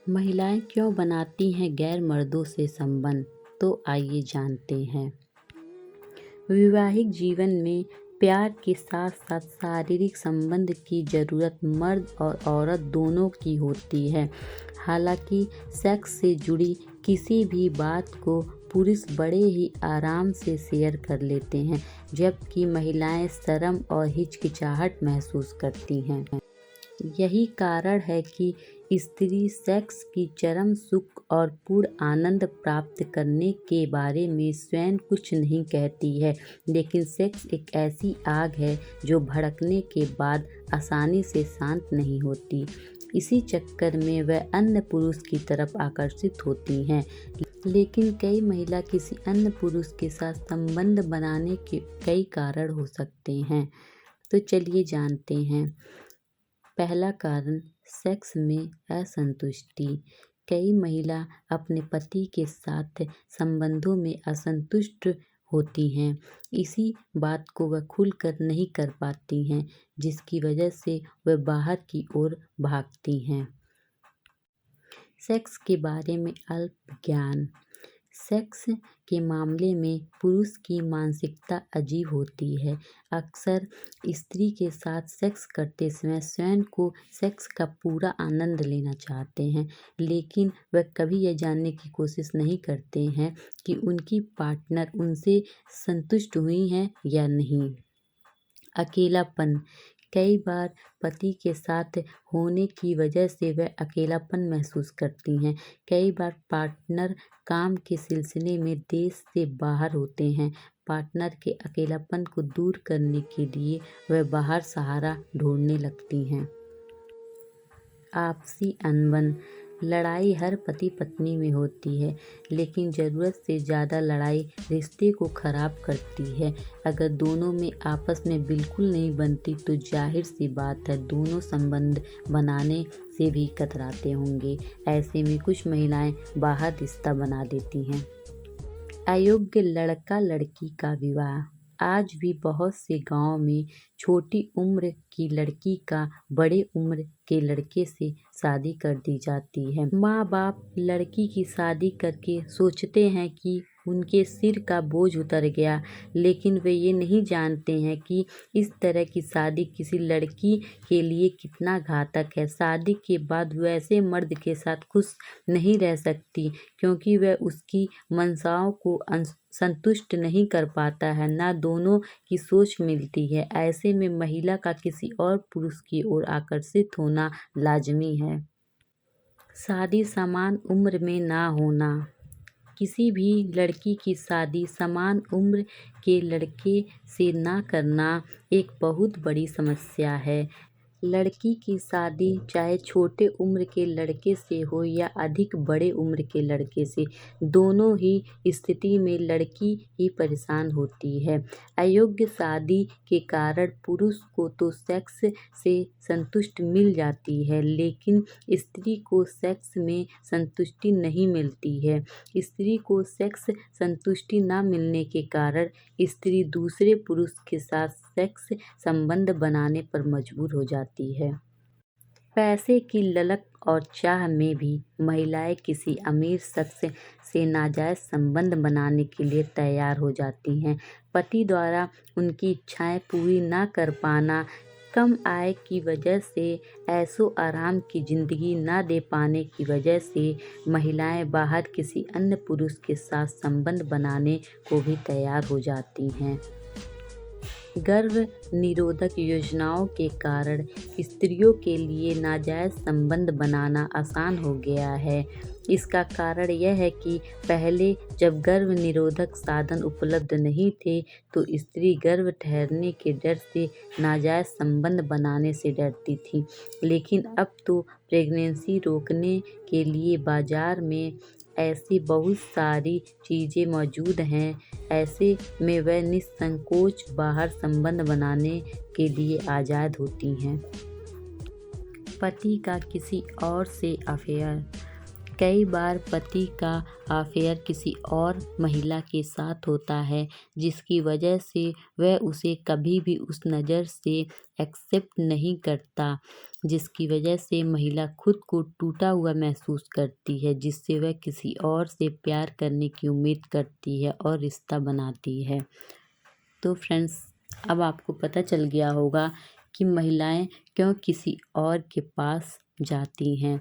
महिलाएं क्यों बनाती हैं गैर मर्दों से संबंध? तो आइए जानते हैं। वैवाहिक जीवन में प्यार के साथ साथ शारीरिक संबंध की ज़रूरत मर्द और औरत दोनों की होती है। हालांकि सेक्स से जुड़ी किसी भी बात को पुरुष बड़े ही आराम से शेयर कर लेते हैं, जबकि महिलाएं शर्म और हिचकिचाहट महसूस करती हैं। यही कारण है कि स्त्री सेक्स की चरम सुख और पूर्ण आनंद प्राप्त करने के बारे में स्वयं कुछ नहीं कहती है, लेकिन सेक्स एक ऐसी आग है जो भड़कने के बाद आसानी से शांत नहीं होती। इसी चक्कर में वह अन्य पुरुष की तरफ आकर्षित होती हैं। लेकिन कई महिला किसी अन्य पुरुष के साथ संबंध बनाने के कई कारण हो सकते हैं। तो चलिए जानते हैं। पहला कारण, सेक्स में असंतुष्टि। कई महिला अपने पति के साथ संबंधों में असंतुष्ट होती हैं। इसी बात को वह खुलकर नहीं कर पाती हैं, जिसकी वजह से वह बाहर की ओर भागती हैं। सेक्स के बारे में अल्प ज्ञान। सेक्स के मामले में पुरुष की मानसिकता अजीब होती है। अक्सर स्त्री के साथ सेक्स करते समय स्वयं को सेक्स का पूरा आनंद लेना चाहते हैं, लेकिन वह कभी यह जानने की कोशिश नहीं करते हैं कि उनकी पार्टनर उनसे संतुष्ट हुई हैं या नहीं। अकेलापन। कई बार पति के साथ होने की वजह से वह अकेलापन महसूस करती हैं। कई बार पार्टनर काम के सिलसिले में देश से बाहर होते हैं। पार्टनर के अकेलापन को दूर करने के लिए वह बाहर सहारा ढूंढने लगती हैं। आपसी अनबन। लड़ाई हर पति पत्नी में होती है, लेकिन ज़रूरत से ज़्यादा लड़ाई रिश्ते को खराब करती है। अगर दोनों में आपस में बिल्कुल नहीं बनती तो जाहिर सी बात है दोनों संबंध बनाने से भी कतराते होंगे। ऐसे में कुछ महिलाएं बाहर रिश्ता बना देती हैं। अयोग्य लड़का लड़की का विवाह। आज भी बहुत से गांव में छोटी उम्र की लड़की का बड़े उम्र के लड़के से शादी कर दी जाती है। माँ बाप लड़की की शादी करके सोचते हैं कि उनके सिर का बोझ उतर गया, लेकिन वे ये नहीं जानते हैं कि इस तरह की शादी किसी लड़की के लिए कितना घातक है। शादी के बाद वह ऐसे मर्द के साथ खुश नहीं रह सकती, क्योंकि वह उसकी मंशाओं को संतुष्ट नहीं कर पाता है, ना दोनों की सोच मिलती है। ऐसे में महिला का किसी और पुरुष की ओर आकर्षित होना लाजमी है। शादी समान उम्र में ना होना। किसी भी लड़की की शादी समान उम्र के लड़के से ना करना एक बहुत बड़ी समस्या है। लड़की की शादी चाहे छोटे उम्र के लड़के से हो या अधिक बड़े उम्र के लड़के से, दोनों ही स्थिति में लड़की ही परेशान होती है। अयोग्य शादी के कारण पुरुष को तो सेक्स से संतुष्टि मिल जाती है, लेकिन स्त्री को सेक्स में संतुष्टि नहीं मिलती है। स्त्री को सेक्स संतुष्टि न मिलने के कारण स्त्री दूसरे पुरुष के साथ सेक्स संबंध बनाने पर मजबूर हो जाती है। पैसे की ललक और चाह में भी महिलाएं किसी अमीर शख्स से नाजायज संबंध बनाने के लिए तैयार हो जाती हैं। पति द्वारा उनकी इच्छाएं पूरी न कर पाना, कम आय की वजह से ऐशो आराम की जिंदगी न दे पाने की वजह से महिलाएं बाहर किसी अन्य पुरुष के साथ संबंध बनाने को भी तैयार हो जाती हैं। गर्भ निरोधक योजनाओं के कारण स्त्रियों के लिए नाजायज संबंध बनाना आसान हो गया है। इसका कारण यह है कि पहले जब गर्भ निरोधक साधन उपलब्ध नहीं थे, तो स्त्री गर्भ ठहरने के डर से नाजायज संबंध बनाने से डरती थी। लेकिन अब तो प्रेगनेंसी रोकने के लिए बाजार में ऐसी बहुत सारी चीज़ें मौजूद हैं। ऐसे में वह निसंकोच बाहर संबंध बनाने के लिए आज़ाद होती हैं। पति का किसी और से अफेयर। कई बार पति का अफेयर किसी और महिला के साथ होता है, जिसकी वजह से वह उसे कभी भी उस नज़र से एक्सेप्ट नहीं करता। जिसकी वजह से महिला खुद को टूटा हुआ महसूस करती है, जिससे वह किसी और से प्यार करने की उम्मीद करती है और रिश्ता बनाती है। तो फ्रेंड्स, अब आपको पता चल गया होगा कि महिलाएं क्यों किसी और के पास जाती हैं।